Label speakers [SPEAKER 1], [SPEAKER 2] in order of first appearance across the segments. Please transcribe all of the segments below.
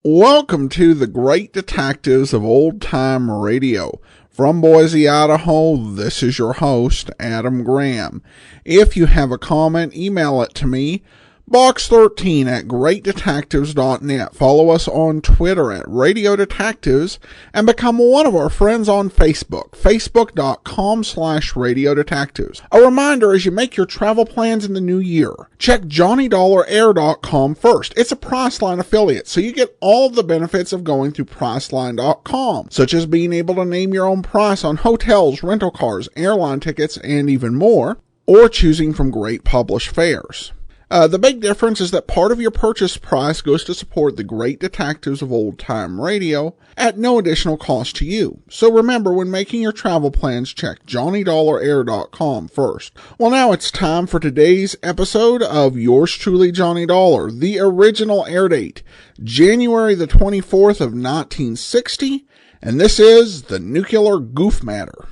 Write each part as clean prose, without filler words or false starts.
[SPEAKER 1] Welcome to the Great Detectives of Old Time Radio. From Boise, Idaho, this is your host, Adam Graham. If you have a comment, email it to me, box13 at greatdetectives.net. Follow us on Twitter at Radio Detectives and become one of our friends on Facebook, facebook.com/Radio Detectives. A reminder as you make your travel plans in the new year, check JohnnyDollarAir.com first. It's a Priceline affiliate, so you get all the benefits of going through Priceline.com, such as being able to name your own price on hotels, rental cars, airline tickets, and even more, or choosing from great published fares. The big difference is that part of your purchase price goes to support the Great Detectives of Old Time Radio at no additional cost to you. So remember, when making your travel plans, check JohnnyDollarAir.com first. Well, now it's time for today's episode of Yours Truly, Johnny Dollar. The original air date, January the 24th of 1960, and this is the nuclear goof matter.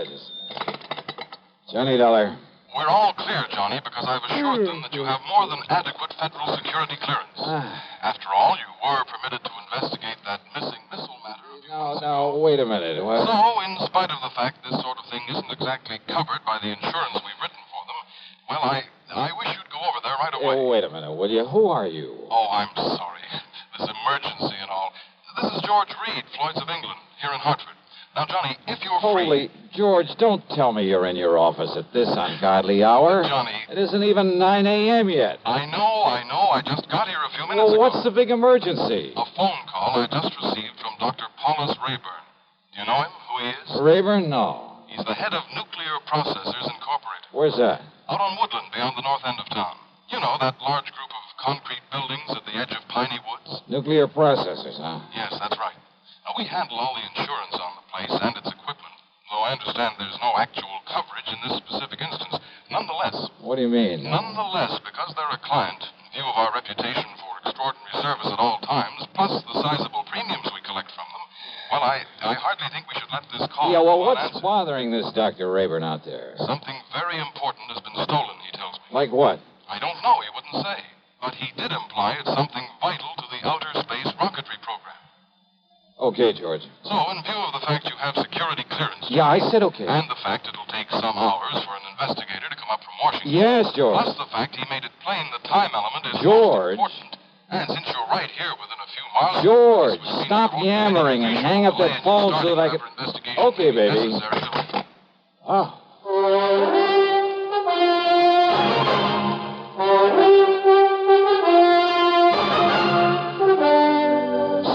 [SPEAKER 2] Just Johnny Dollar.
[SPEAKER 3] We're all clear, Johnny, because I've assured them that you have more than adequate federal security clearance. After all, you were permitted to investigate that missing missile matter.
[SPEAKER 2] No, wait a minute. What?
[SPEAKER 3] So, in spite of the fact this sort of thing isn't exactly covered by the insurance we've written for them, well, I wish you'd go over there right away.
[SPEAKER 2] Wait a minute, will you? Who are you?
[SPEAKER 3] Oh, I'm sorry. This emergency and all. This is George Reed, Floyd's of England, here in Hartford. Now, Johnny, if you're
[SPEAKER 2] free... Holy George, don't tell me you're in your office at this ungodly hour.
[SPEAKER 3] Johnny...
[SPEAKER 2] It isn't even 9 a.m. yet.
[SPEAKER 3] I know. I just got here a few minutes ago.
[SPEAKER 2] Well, what's the big emergency?
[SPEAKER 3] A phone call I just received from Dr. Paulus Rayburn. Do you know him, who he is?
[SPEAKER 2] Rayburn? No.
[SPEAKER 3] He's the head of Nuclear Processors Incorporated.
[SPEAKER 2] Where's that?
[SPEAKER 3] Out on Woodland, beyond the north end of town. You know, that large group of concrete buildings at the edge of Piney Woods?
[SPEAKER 2] Nuclear Processors, huh?
[SPEAKER 3] Yes, that's right. Now, we handle all the insurance on the place and its equipment, though I understand there's no actual coverage in this specific instance. Nonetheless...
[SPEAKER 2] What do you mean?
[SPEAKER 3] Nonetheless, because they're a client, in view of our reputation for extraordinary service at all times, plus the sizable premiums we collect from them, well, I hardly think we should let this call...
[SPEAKER 2] Yeah, well, what's bothering this Dr. Rayburn out there?
[SPEAKER 3] Something very important has been stolen, he tells me.
[SPEAKER 2] Like what?
[SPEAKER 3] I don't know, he wouldn't say. But he did imply it's something vital to the outer space rocketry program.
[SPEAKER 2] Okay, George.
[SPEAKER 3] So, in view of the fact you have security clearance...
[SPEAKER 2] Yeah, I said okay.
[SPEAKER 3] And the fact it'll take some hours for an investigator to come up from Washington...
[SPEAKER 2] Yes, George.
[SPEAKER 3] Plus the fact he made it plain the time element is
[SPEAKER 2] George.
[SPEAKER 3] most important. And since you're right here within a few miles...
[SPEAKER 2] George, stop yammering and hang up that phone so that I can... Okay, baby. Oh.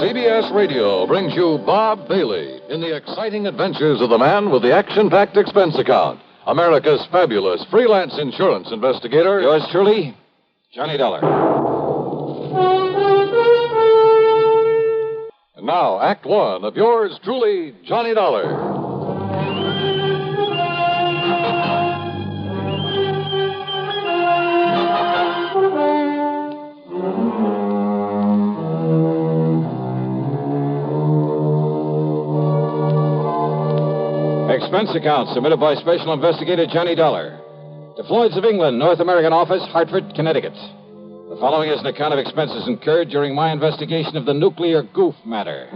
[SPEAKER 4] CBS Radio brings you Bob Bailey in the exciting adventures of the man with the action-packed expense account, America's fabulous freelance insurance investigator.
[SPEAKER 2] Yours truly, Johnny Dollar.
[SPEAKER 4] And now, Act One of yours truly, Johnny Dollar.
[SPEAKER 2] Expense account submitted by Special Investigator Johnny Dollar to Floyd's of England, North American Office, Hartford, Connecticut. The following is an account of expenses incurred during my investigation of the nuclear goof matter.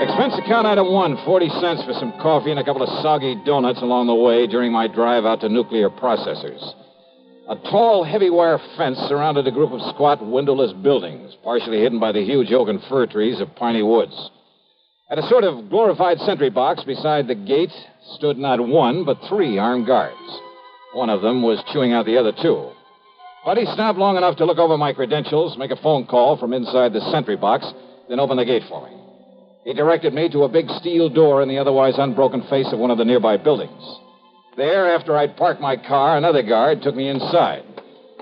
[SPEAKER 2] Expense account item 1, 40 cents for some coffee and a couple of soggy donuts along the way during my drive out to Nuclear Processors. A tall, heavy wire fence surrounded a group of squat, windowless buildings, partially hidden by the huge oak and fir trees of Piney Woods. At a sort of glorified sentry box beside the gate stood not one, but 3 armed guards. One of them was chewing out the other 2. But he stopped long enough to look over my credentials, make a phone call from inside the sentry box, then open the gate for me. He directed me to a big steel door in the otherwise unbroken face of one of the nearby buildings. There, after I'd parked my car, another guard took me inside.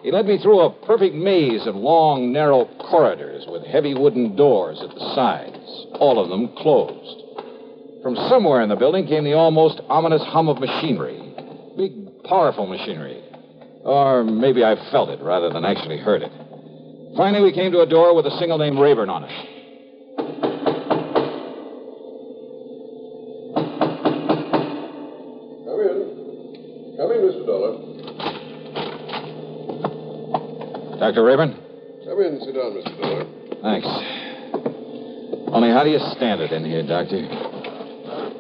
[SPEAKER 2] He led me through a perfect maze of long, narrow corridors with heavy wooden doors at the sides, all of them closed. From somewhere in the building came the almost ominous hum of machinery. Big, powerful machinery. Or maybe I felt it rather than actually heard it. Finally, we came to a door with a single name Rayburn on it.
[SPEAKER 5] Come in, Mr. Dollar.
[SPEAKER 2] Dr. Rayburn?
[SPEAKER 5] Come in. Sit down, Mr. Dollar.
[SPEAKER 2] Thanks. Only how do you stand it in here, Doctor?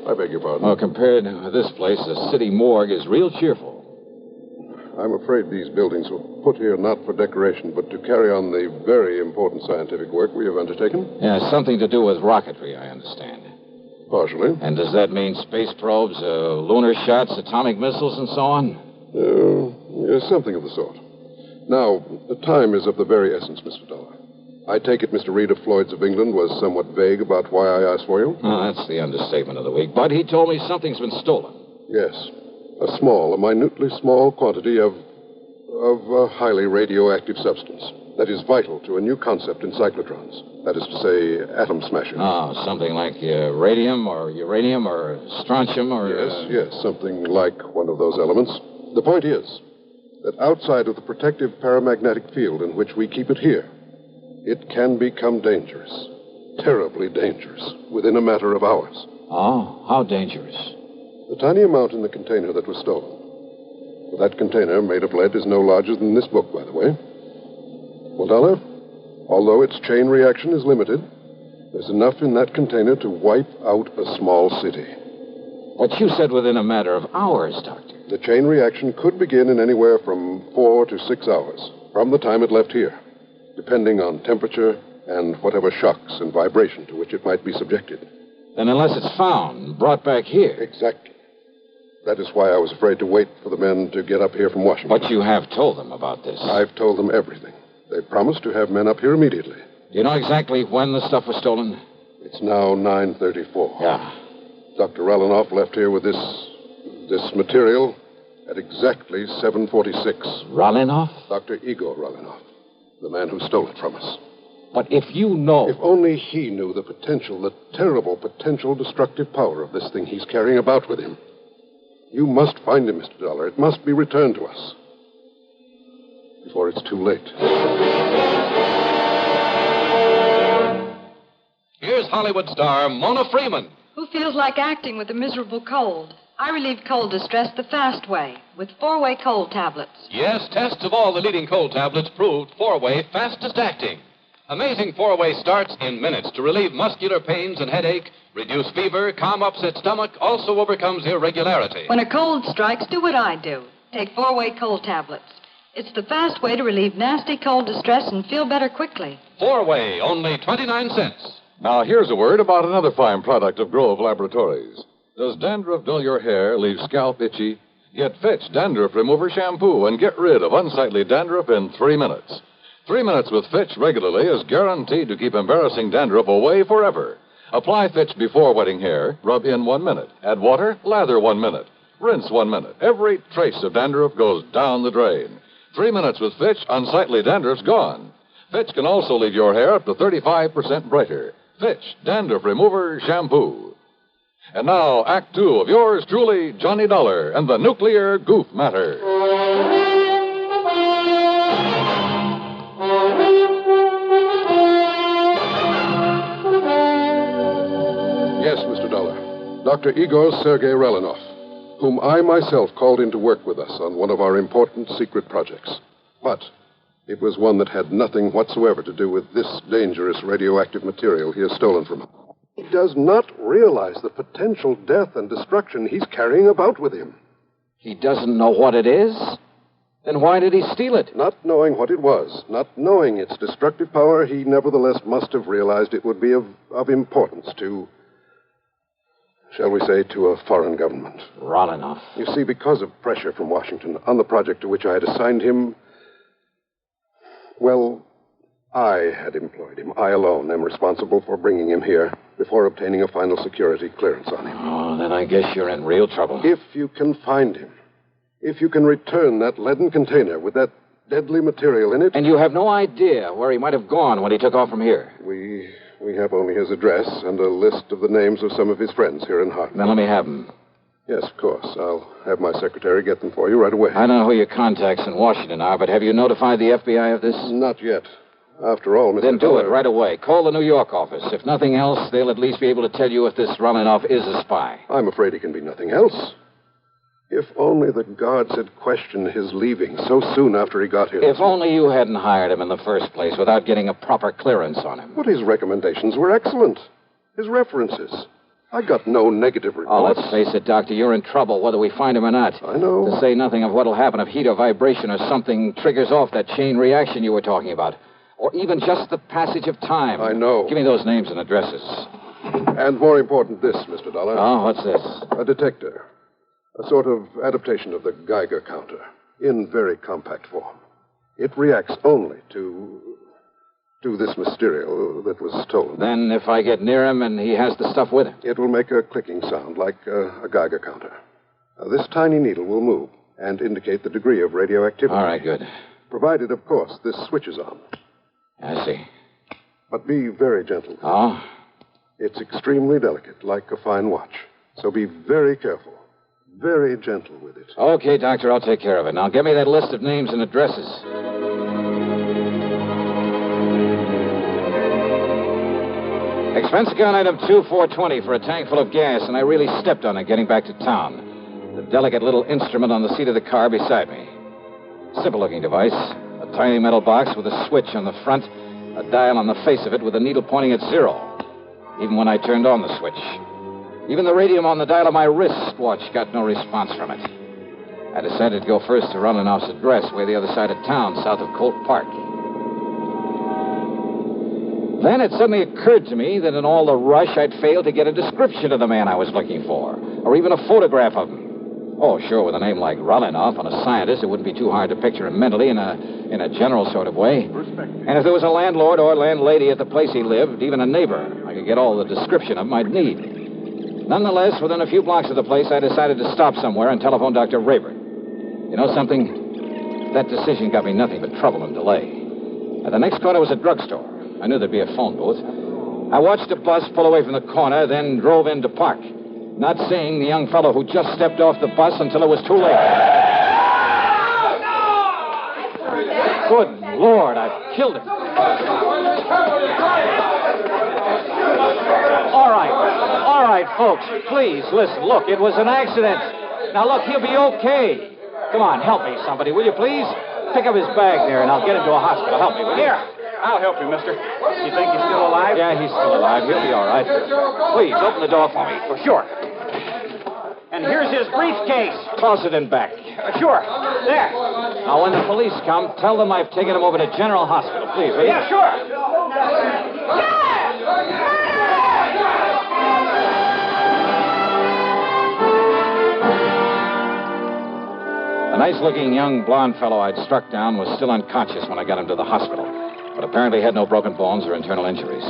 [SPEAKER 5] I beg your pardon?
[SPEAKER 2] Well, compared with this place, the city morgue is real cheerful.
[SPEAKER 5] I'm afraid these buildings were put here not for decoration, but to carry on the very important scientific work we have undertaken.
[SPEAKER 2] Yeah, something to do with rocketry, I understand.
[SPEAKER 5] Partially.
[SPEAKER 2] And does that mean space probes, lunar shots, atomic missiles, and so on?
[SPEAKER 5] Yes, something of the sort. Now, the time is of the very essence, Mr. Dollar. I take it Mr. Reed of Floyd's of England was somewhat vague about why I asked for you?
[SPEAKER 2] Oh, that's the understatement of the week. But he told me something's been stolen.
[SPEAKER 5] Yes. A minutely small quantity of a highly radioactive substance that is vital to a new concept in cyclotrons. That is to say, atom smashers.
[SPEAKER 2] Oh, something like radium or uranium or strontium or...
[SPEAKER 5] Yes, something like one of those elements. The point is that outside of the protective paramagnetic field in which we keep it here, it can become dangerous. Terribly dangerous. Within a matter of hours.
[SPEAKER 2] Oh, how dangerous?
[SPEAKER 5] The tiny amount in the container that was stolen. That container, made of lead, is no larger than this book, by the way. Well, Dollar, although its chain reaction is limited, there's enough in that container to wipe out a small city.
[SPEAKER 2] But you said within a matter of hours, Doctor.
[SPEAKER 5] The chain reaction could begin in anywhere from 4 to 6 hours from the time it left here, depending on temperature and whatever shocks and vibration to which it might be subjected.
[SPEAKER 2] Then unless it's found, brought back here.
[SPEAKER 5] Exactly. That is why I was afraid to wait for the men to get up here from Washington.
[SPEAKER 2] But you have told them about this.
[SPEAKER 5] I've told them everything. They promised to have men up here immediately.
[SPEAKER 2] Do you know exactly when the stuff was stolen?
[SPEAKER 5] It's now 9:34.
[SPEAKER 2] Yeah.
[SPEAKER 5] Dr. Rallinoff left here with this material at exactly 7:46.
[SPEAKER 2] Rallinoff?
[SPEAKER 5] Dr. Igor Rallinoff, the man who stole it from us.
[SPEAKER 2] But if you know...
[SPEAKER 5] If only he knew the terrible potential destructive power of this thing he's carrying about with him. You must find him, Mr. Dollar. It must be returned to us before it's too late.
[SPEAKER 4] Here's Hollywood star Mona Freeman.
[SPEAKER 6] Who feels like acting with a miserable cold? I relieve cold distress the fast way with 4-way cold tablets.
[SPEAKER 4] Yes, tests of all the leading cold tablets proved 4-way fastest acting. Amazing 4-way starts in minutes to relieve muscular pains and headache, reduce fever, calm upset stomach, also overcomes irregularity.
[SPEAKER 6] When a cold strikes, do what I do. Take 4-way cold tablets. It's the fast way to relieve nasty cold distress and feel better quickly.
[SPEAKER 4] 4-way, only 29 cents.
[SPEAKER 3] Now, here's a word about another fine product of Grove Laboratories. Does dandruff dull your hair, leave scalp itchy? Get Fitch Dandruff Remover Shampoo and get rid of unsightly dandruff in 3 minutes. 3 minutes with Fitch regularly is guaranteed to keep embarrassing dandruff away forever. Apply Fitch before wetting hair, rub in 1 minute. Add water, lather 1 minute. Rinse 1 minute. Every trace of dandruff goes down the drain. 3 minutes with Fitch, unsightly dandruff's gone. Fitch can also leave your hair up to 35% brighter. Fitch Dandruff Remover Shampoo. And now, Act 2 of yours truly, Johnny Dollar and the Nuclear Goof Matter.
[SPEAKER 5] Yes, Mr. Dollar. Dr. Igor Sergei Rallinoff, whom I myself called in to work with us on one of our important secret projects. But it was one that had nothing whatsoever to do with this dangerous radioactive material he has stolen from him. He does not realize the potential death and destruction he's carrying about with him.
[SPEAKER 2] He doesn't know what it is? Then why did he steal it?
[SPEAKER 5] Not knowing what it was, not knowing its destructive power, he nevertheless must have realized it would be of importance to, shall we say, to a foreign government.
[SPEAKER 2] Rallinoff.
[SPEAKER 5] You see, because of pressure from Washington on the project to which I had assigned him, well, I had employed him. I alone am responsible for bringing him here before obtaining a final security clearance on him.
[SPEAKER 2] Oh, then I guess you're in real trouble.
[SPEAKER 5] If you can find him, if you can return that leaden container with that deadly material in it...
[SPEAKER 2] And you have no idea where he might have gone when he took off from here?
[SPEAKER 5] We have only his address and a list of the names of some of his friends here in Hartford.
[SPEAKER 2] Then let me have them.
[SPEAKER 5] Yes, of course. I'll have my secretary get them for you right away.
[SPEAKER 2] I don't know who your contacts in Washington are, but have you notified the FBI of this?
[SPEAKER 5] Not yet. After all, Mr.
[SPEAKER 2] Then do
[SPEAKER 5] Dollar...
[SPEAKER 2] it right away. Call the New York office. If nothing else, they'll at least be able to tell you if this Rallinoff is a spy.
[SPEAKER 5] I'm afraid he can be nothing else. If only the guards had questioned his leaving so soon after he got here.
[SPEAKER 2] If only you hadn't hired him in the first place without getting a proper clearance on him.
[SPEAKER 5] But his recommendations were excellent. His references. I got no negative reports.
[SPEAKER 2] Oh, let's face it, Doctor, you're in trouble whether we find him or not.
[SPEAKER 5] I know.
[SPEAKER 2] To say nothing of what'll happen if heat or vibration or something triggers off that chain reaction you were talking about. Or even just the passage of time.
[SPEAKER 5] I know.
[SPEAKER 2] Give me those names and addresses.
[SPEAKER 5] And more important, this, Mr. Dollar.
[SPEAKER 2] Oh, what's this?
[SPEAKER 5] A detector. A sort of adaptation of the Geiger counter, in very compact form. It reacts only to this material that was stolen.
[SPEAKER 2] Then if I get near him and he has the stuff with him?
[SPEAKER 5] It will make a clicking sound like a Geiger counter. This tiny needle will move and indicate the degree of radioactivity.
[SPEAKER 2] All right, good.
[SPEAKER 5] Provided, of course, this switch is on.
[SPEAKER 2] I see.
[SPEAKER 5] But be very gentle.
[SPEAKER 2] Oh?
[SPEAKER 5] It's extremely delicate, like a fine watch. So be very careful. Very gentle with it.
[SPEAKER 2] Okay, Doctor, I'll take care of it. Now, give me that list of names and addresses. Expense account item 2420 for a tank full of gas, and I really stepped on it getting back to town. The delicate little instrument on the seat of the car beside me. Simple-looking device. A tiny metal box with a switch on the front, a dial on the face of it with a needle pointing at 0. Even when I turned on the switch. Even the radium on the dial of my wristwatch got no response from it. I decided to go first to Rolinoff's address, way the other side of town, south of Colt Park. Then it suddenly occurred to me that in all the rush, I'd failed to get a description of the man I was looking for, or even a photograph of him. Oh, sure, with a name like Rolinoff and a scientist, it wouldn't be too hard to picture him mentally in a general sort of way. And if there was a landlord or landlady at the place he lived, even a neighbor, I could get all the description of him I'd need. Nonetheless, within a few blocks of the place, I decided to stop somewhere and telephone Dr. Rayburn. You know something? That decision got me nothing but trouble and delay. At the next corner was a drugstore. I knew there'd be a phone booth. I watched a bus pull away from the corner, then drove in to park, not seeing the young fellow who just stepped off the bus until it was too late. Good Lord, I've killed him. All right, folks, please, listen. Look, it was an accident. Now, look, he'll be okay. Come on, help me, somebody, will you, please? Pick up his bag there, and I'll get him to a hospital. Help me, will you?
[SPEAKER 7] Here, I'll help you, mister. You think he's still alive?
[SPEAKER 2] Yeah, he's still alive. He'll be all right. Please, open the door for me.
[SPEAKER 7] For sure. And here's his briefcase.
[SPEAKER 2] Toss it in back.
[SPEAKER 7] Sure. There.
[SPEAKER 2] Now, when the police come, tell them I've taken him over to General Hospital, please, will you?
[SPEAKER 7] Yeah, sure.
[SPEAKER 2] The nice-looking young blonde fellow I'd struck down was still unconscious when I got him to the hospital, but apparently had no broken bones or internal injuries.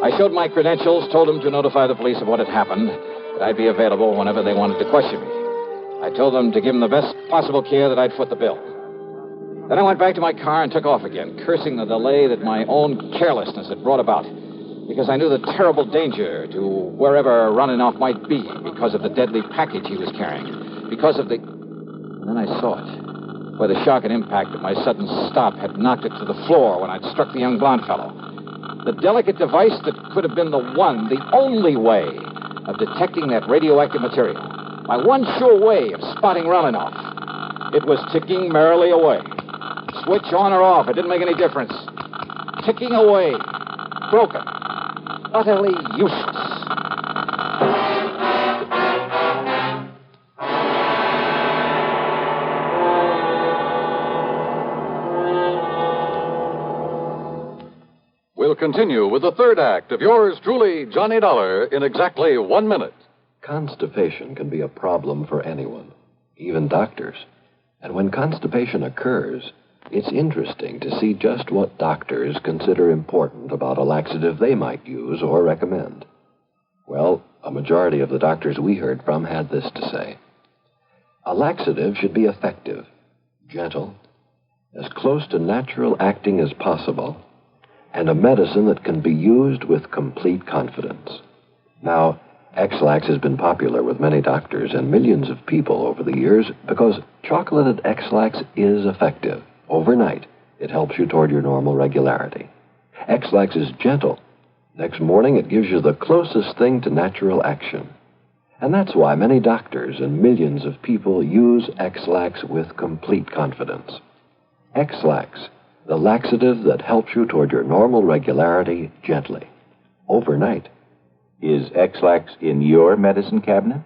[SPEAKER 2] I showed my credentials, told them to notify the police of what had happened, that I'd be available whenever they wanted to question me. I told them to give him the best possible care, that I'd foot the bill. Then I went back to my car and took off again, cursing the delay that my own carelessness had brought about, because I knew the terrible danger to wherever Rolinoff might be because of the deadly package he was carrying, because of the... And then I saw it, where the shock and impact of my sudden stop had knocked it to the floor when I'd struck the young blonde fellow. The delicate device that could have been the one, the only way of detecting that radioactive material. My one sure way of spotting Rolinoff. It was ticking merrily away. Switch on or off, it didn't make any difference. Ticking away. Broken. Utterly useless.
[SPEAKER 3] We'll continue with the third act of yours truly, Johnny Dollar, in exactly 1 minute.
[SPEAKER 8] Constipation can be a problem for anyone, even doctors. And when constipation occurs, it's interesting to see just what doctors consider important about a laxative they might use or recommend. Well, a majority of the doctors we heard from had this to say. A laxative should be effective, gentle, as close to natural acting as possible, and a medicine that can be used with complete confidence. Now, X-Lax has been popular with many doctors and millions of people over the years because chocolated X-Lax is effective. Overnight, it helps you toward your normal regularity. X-Lax is gentle. Next morning, it gives you the closest thing to natural action. And that's why many doctors and millions of people use X-Lax with complete confidence. X-Lax, the laxative that helps you toward your normal regularity gently, overnight.
[SPEAKER 9] Is X-Lax in your medicine cabinet?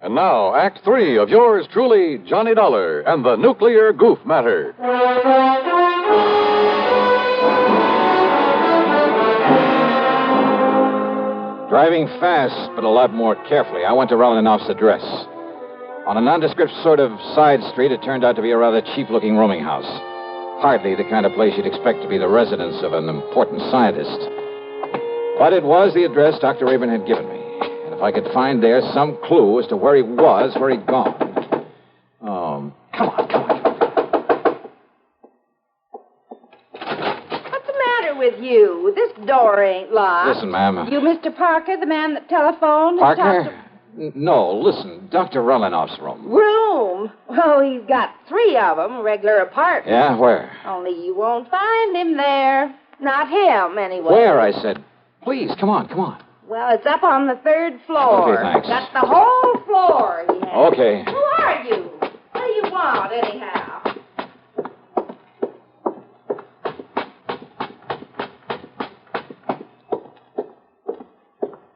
[SPEAKER 3] And now, Act 3 of yours truly, Johnny Dollar and the Nuclear Goof Matter.
[SPEAKER 2] Driving fast, but a lot more carefully, I went to Rolinoff's address. On a nondescript sort of side street, it turned out to be a rather cheap-looking rooming house. Hardly the kind of place you'd expect to be the residence of an important scientist. But it was the address Dr. Rayburn had given me. And if I could find there some clue as to where he was, where he'd gone. Oh, come on.
[SPEAKER 10] What's the matter with you? This door ain't locked.
[SPEAKER 2] Listen, ma'am.
[SPEAKER 10] You Mr. Parker, the man that telephoned?
[SPEAKER 2] Parker? No, listen. Dr. Rolinoff's room.
[SPEAKER 10] Room? Oh, he's got 3 of them, regular apartments.
[SPEAKER 2] Yeah, where?
[SPEAKER 10] Only you won't find him there. Not him, anyway.
[SPEAKER 2] Where, I said. Please, come on.
[SPEAKER 10] Well, it's up on the 3rd floor.
[SPEAKER 2] Okay, thanks.
[SPEAKER 10] That's the whole floor he has.
[SPEAKER 2] Okay.
[SPEAKER 10] Who are you? What do you want, anyhow?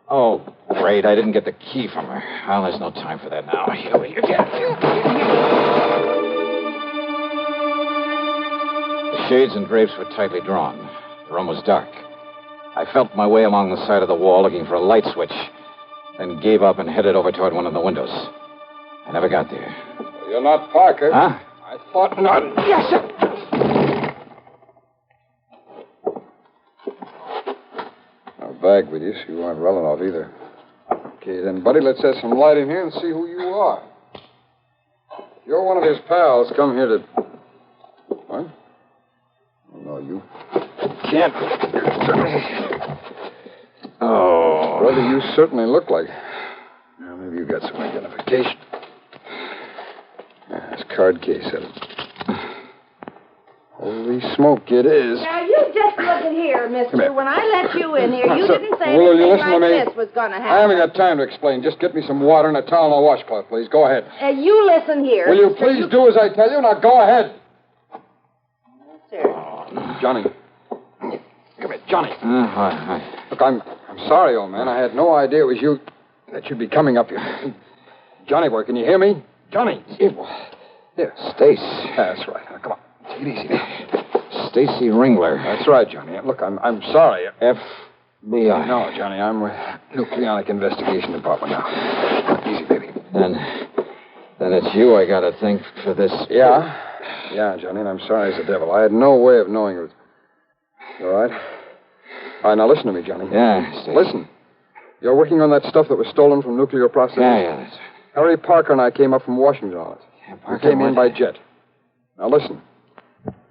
[SPEAKER 2] Oh, great. I didn't get the key from her. Well, there's no time for that now. Here we go. The shades and drapes were tightly drawn. The room was dark. I felt my way along the side of the wall looking for a light switch, then gave up and headed over toward one of the windows. I never got there.
[SPEAKER 11] You're not Parker.
[SPEAKER 2] Huh?
[SPEAKER 11] I thought not.
[SPEAKER 2] Yes, sir.
[SPEAKER 11] No bag with you, so you aren't Relinoff either. Okay, then, buddy, let's have some light in here and see who you are. If you're one of his pals, come here to... What? Oh, no, you can't.
[SPEAKER 2] Oh.
[SPEAKER 11] Brother, you certainly look like... Now, maybe you got some identification. Yeah, this card case of it. Holy smoke, it is.
[SPEAKER 10] Now, you just look at here, mister. When I let you in here, you
[SPEAKER 11] Sir,
[SPEAKER 10] didn't say
[SPEAKER 11] will you
[SPEAKER 10] anything
[SPEAKER 11] listen to
[SPEAKER 10] like
[SPEAKER 11] me?
[SPEAKER 10] this was going to happen.
[SPEAKER 11] I haven't got time to explain. Just get me some water and a towel and a washcloth, please. Go ahead.
[SPEAKER 10] You listen here.
[SPEAKER 11] Will you please do as I tell you? Now, go ahead.
[SPEAKER 10] Sir.
[SPEAKER 11] Johnny. Come here, Johnny.
[SPEAKER 2] Hi.
[SPEAKER 11] Look, I'm sorry, old man. I had no idea it was you that you'd be coming up here. Johnny boy, can you hear me? Johnny. Here.
[SPEAKER 2] Stace.
[SPEAKER 11] That's right. Now, come on. Take it easy now.
[SPEAKER 2] Stacy Ringler.
[SPEAKER 11] That's right, Johnny. Look, I'm sorry.
[SPEAKER 2] FBI.
[SPEAKER 11] No, Johnny, I'm with Nucleonic Investigation Department now. Easy, baby.
[SPEAKER 2] Then it's you I gotta thank for this.
[SPEAKER 11] Yeah, Johnny, and I'm sorry as the devil. I had no way of knowing it was... You all right? All right, now listen to me, Johnny.
[SPEAKER 2] Yeah, Stacy.
[SPEAKER 11] Listen. You're working on that stuff that was stolen from nuclear processing?
[SPEAKER 2] Yeah, that's right.
[SPEAKER 11] Harry Parker and I came up from Washington on it.
[SPEAKER 2] Yeah,
[SPEAKER 11] We came in by jet. Now listen.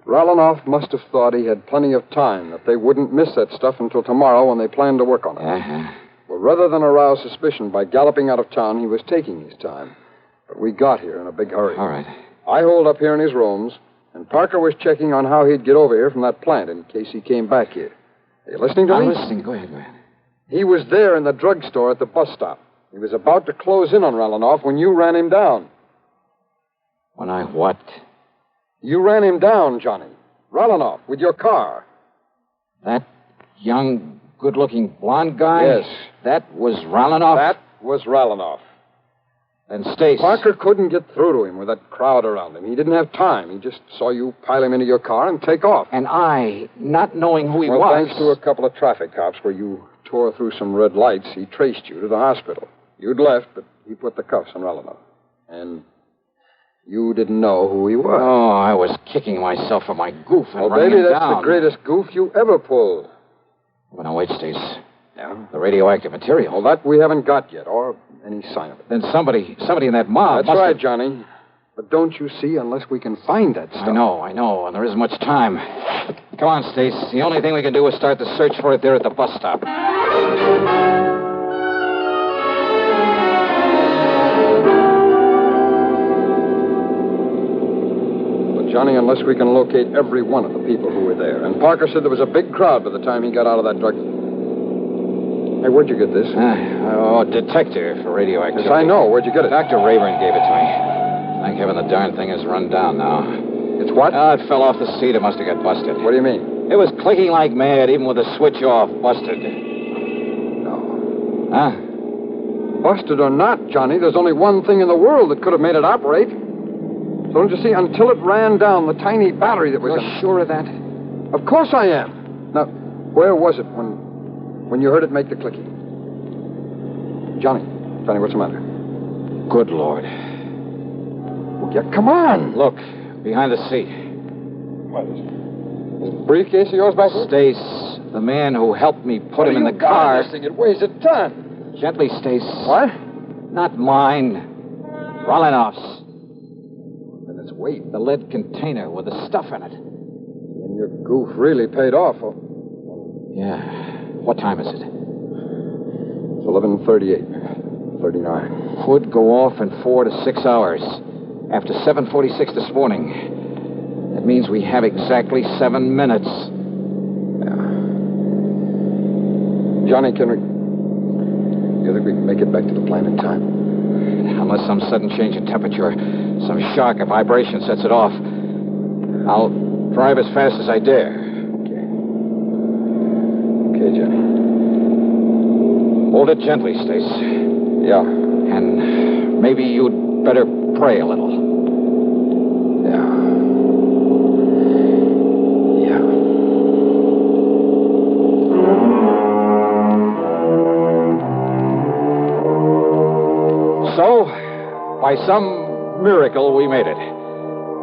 [SPEAKER 11] Rolinoff must have thought he had plenty of time, that they wouldn't miss that stuff until tomorrow when they planned to work on it.
[SPEAKER 2] Uh-huh.
[SPEAKER 11] Well, rather than arouse suspicion by galloping out of town, he was taking his time. But we got here in a big hurry.
[SPEAKER 2] All right.
[SPEAKER 11] I holed up here in his rooms, and Parker was checking on how he'd get over here from that plant in case he came back here. Are you listening to me?
[SPEAKER 2] I'm listening. Go ahead.
[SPEAKER 11] He was there in the drugstore at the bus stop. He was about to close in on Rolinoff when you ran him down.
[SPEAKER 2] When I what?
[SPEAKER 11] You ran him down, Johnny. Rolinoff, with your car.
[SPEAKER 2] That young, good-looking blonde guy?
[SPEAKER 11] Yes.
[SPEAKER 2] That was Rolinoff?
[SPEAKER 11] That was Rolinoff.
[SPEAKER 2] And Stace.
[SPEAKER 11] Parker couldn't get through to him with that crowd around him. He didn't have time. He just saw you pile him into your car and take off.
[SPEAKER 2] And I, not knowing who he
[SPEAKER 11] well,
[SPEAKER 2] was...
[SPEAKER 11] thanks to a couple of traffic cops where you tore through some red lights, he traced you to the hospital. You'd left, but he put the cuffs on Rolinoff. And you didn't know who he was.
[SPEAKER 2] Oh, I was kicking myself for my goof and
[SPEAKER 11] well,
[SPEAKER 2] running
[SPEAKER 11] baby,
[SPEAKER 2] him
[SPEAKER 11] that's
[SPEAKER 2] down.
[SPEAKER 11] the greatest goof you ever pulled.
[SPEAKER 2] Well, now, wait, Stace.
[SPEAKER 11] Yeah?
[SPEAKER 2] The radioactive material.
[SPEAKER 11] Well, that we haven't got yet, or any sign of it.
[SPEAKER 2] Then somebody in that mob
[SPEAKER 11] That's right, Johnny. But don't you see, unless we can find that stuff.
[SPEAKER 2] I know, and there isn't much time. Come on, Stace. The only thing we can do is start the search for it there at the bus stop.
[SPEAKER 11] Johnny, unless we can locate every one of the people who were there. And Parker said there was a big crowd by the time he got out of that drug... Hey, where'd you get this?
[SPEAKER 2] Detector for radioactivity.
[SPEAKER 11] Yes, I know. Where'd you get it?
[SPEAKER 2] Dr. Rayburn gave it to me. Thank heaven the darn thing has run down now.
[SPEAKER 11] It's what?
[SPEAKER 2] It fell off the seat. It must have got busted.
[SPEAKER 11] What do you mean?
[SPEAKER 2] It was clicking like mad, even with the switch off. Busted.
[SPEAKER 11] No.
[SPEAKER 2] Huh?
[SPEAKER 11] Busted or not, Johnny, there's only one thing in the world that could have made it operate. So don't you see, until it ran down the tiny battery that was...
[SPEAKER 2] You're sure of that?
[SPEAKER 11] Of course I am. Now, where was it when you heard it make the clicking? Johnny, what's the matter?
[SPEAKER 2] Good Lord.
[SPEAKER 11] Well, yeah, come on.
[SPEAKER 2] Look, behind the seat.
[SPEAKER 11] What is it? Is the briefcase of yours back there?
[SPEAKER 2] Stace, the man who helped me put him in the car.
[SPEAKER 11] This thing, it weighs a ton.
[SPEAKER 2] Gently, Stace.
[SPEAKER 11] What?
[SPEAKER 2] Not mine. Rolinov's.
[SPEAKER 11] Then its weight.
[SPEAKER 2] The lead container with the stuff in it.
[SPEAKER 11] And your goof really paid off.
[SPEAKER 2] Yeah. What time is it?
[SPEAKER 11] It's 11:38. 39.
[SPEAKER 2] Could go off in 4 to 6 hours. After 7:46 this morning. That means we have exactly 7 minutes.
[SPEAKER 11] Yeah. Johnny, you think we can make it back to the plant in time?
[SPEAKER 2] Unless some sudden change in temperature, some shock or vibration sets it off. I'll drive as fast as I dare.
[SPEAKER 11] Okay, Johnny.
[SPEAKER 2] Hold it gently, Stace.
[SPEAKER 11] Yeah.
[SPEAKER 2] And maybe you'd better pray a little.
[SPEAKER 11] Yeah.
[SPEAKER 2] So, by some miracle, we made it.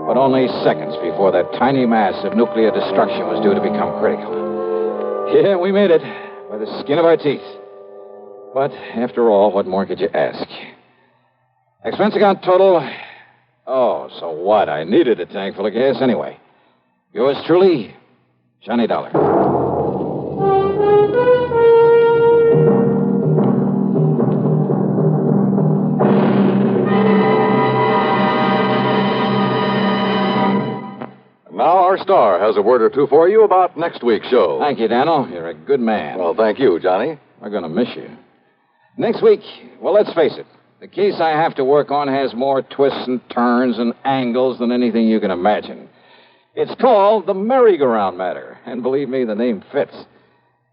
[SPEAKER 2] But only seconds before that tiny mass of nuclear destruction was due to become critical. Yeah, we made it by the skin of our teeth. But after all, what more could you ask? Expense account total. Oh, so what? I needed a tank full of gas anyway. Yours truly, Johnny Dollar.
[SPEAKER 3] Now our star has a word or two for you about next week's show.
[SPEAKER 2] Thank you, Daniel. You're a good man.
[SPEAKER 3] Well, thank you, Johnny.
[SPEAKER 2] We're going to miss you. Next week, well, let's face it. The case I have to work on has more twists and turns and angles than anything you can imagine. It's called the merry-go-round matter, and believe me, the name fits.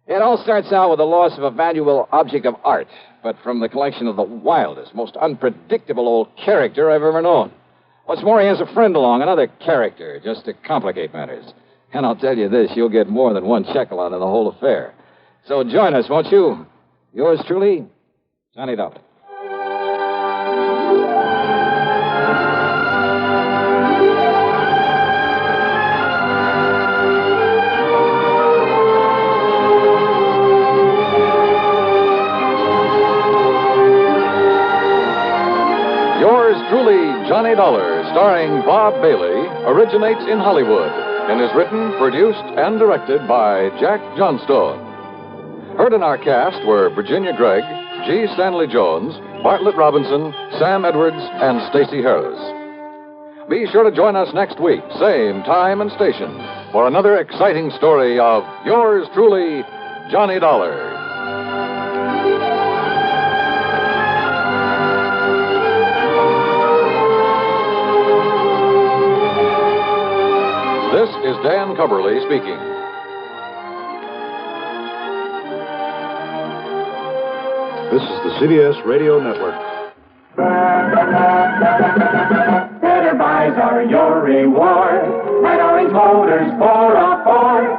[SPEAKER 2] It all starts out with the loss of a valuable object of art, but from the collection of the wildest, most unpredictable old character I've ever known. What's more, he has a friend along, another character, just to complicate matters. And I'll tell you this, you'll get more than one shekel out of the whole affair. So join us, won't you? Yours truly, Johnny Dollar.
[SPEAKER 3] Yours truly, Johnny Dollar, starring Bob Bailey, originates in Hollywood and is written, produced, and directed by Jack Johnstone. Heard in our cast were Virginia Gregg, G. Stanley Jones, Bartlett Robinson, Sam Edwards, and Stacey Harris. Be sure to join us next week, same time and station, for another exciting story of yours truly, Johnny Dollar. This is Dan Cubberly speaking.
[SPEAKER 12] This is the CBS Radio Network.
[SPEAKER 13] Better buys are your reward at Orange Motors for a Ford.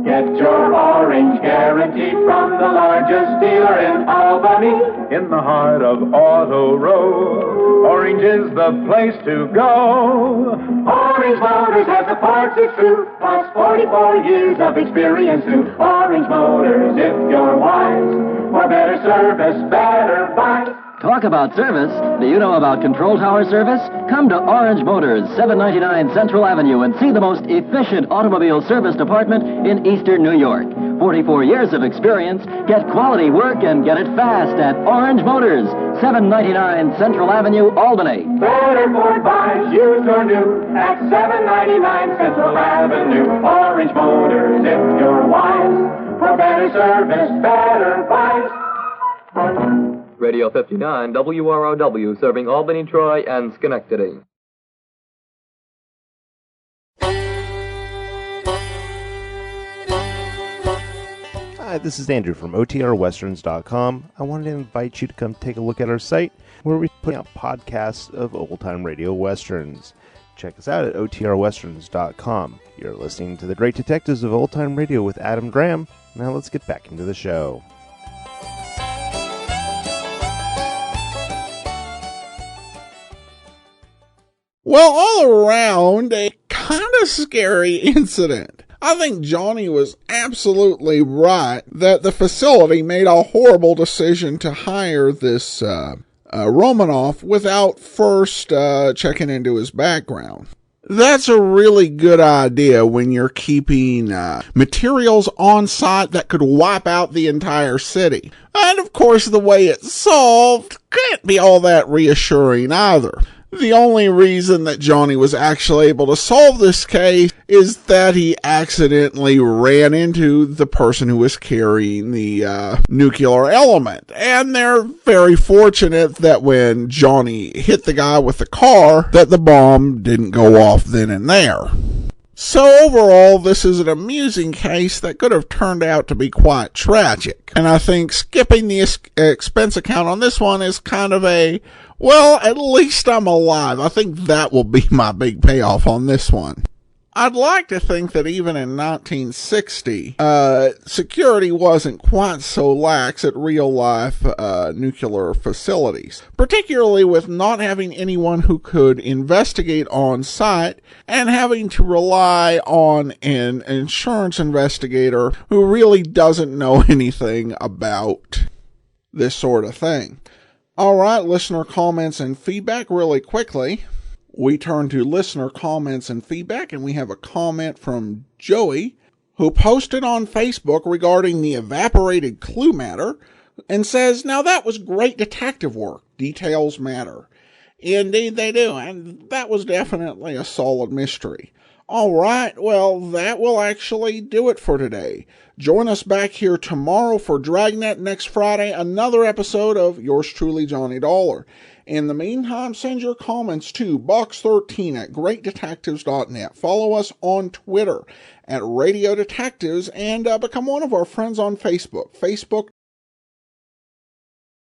[SPEAKER 13] Get your orange guarantee from the largest dealer in Albany.
[SPEAKER 14] In the heart of Auto Row, Orange is the place to go.
[SPEAKER 13] Orange Motors has the parts it's true, plus 44 years of experience too. Orange Motors, if you're wise, for better service, better buy.
[SPEAKER 15] Talk about service. Do you know about Control Tower service? Come to Orange Motors, 799 Central Avenue, and see the most efficient automobile service department in eastern New York. 44 years of experience. Get quality work and get it fast at Orange Motors, 799 Central Avenue, Albany.
[SPEAKER 13] Better Ford buys, used or new, at 799 Central Avenue. Orange Motors, if you're wise, For better service, better price.
[SPEAKER 16] Radio 59, WROW, serving Albany, Troy, and Schenectady.
[SPEAKER 17] Hi, this is Andrew from OTRWesterns.com. I wanted to invite you to come take a look at our site where we put out podcasts of old-time radio westerns. Check us out at OTRWesterns.com. You're listening to The Great Detectives of Old Time Radio with Adam Graham. Now let's get back into the show.
[SPEAKER 1] Well, all around, a kind of scary incident. I think Johnny was absolutely right that the facility made a horrible decision to hire this Romanoff without first checking into his background. That's a really good idea when you're keeping materials on site that could wipe out the entire city. And of course, the way it's solved can't be all that reassuring either. The only reason that Johnny was actually able to solve this case is that he accidentally ran into the person who was carrying the nuclear element. And they're very fortunate that when Johnny hit the guy with the car, that the bomb didn't go off then and there. So overall, this is an amusing case that could have turned out to be quite tragic. And I think skipping the expense account on this one is kind of a, well, at least I'm alive. I think that will be my big payoff on this one. I'd like to think that even in 1960, security wasn't quite so lax at real-life nuclear facilities, particularly with not having anyone who could investigate on site and having to rely on an insurance investigator who really doesn't know anything about this sort of thing. All right, listener comments and feedback really quickly. We turn to listener comments and feedback, and we have a comment from Joey, who posted on Facebook regarding the evaporated clue matter, and says, now that was great detective work. Details matter. Indeed they do, and that was definitely a solid mystery. All right, well, that will actually do it for today. Join us back here tomorrow for Dragnet. Next Friday, another episode of Yours Truly, Johnny Dollar. In the meantime, send your comments to box13 at greatdetectives.net. Follow us on Twitter at Radio Detectives, and become one of our friends on Facebook,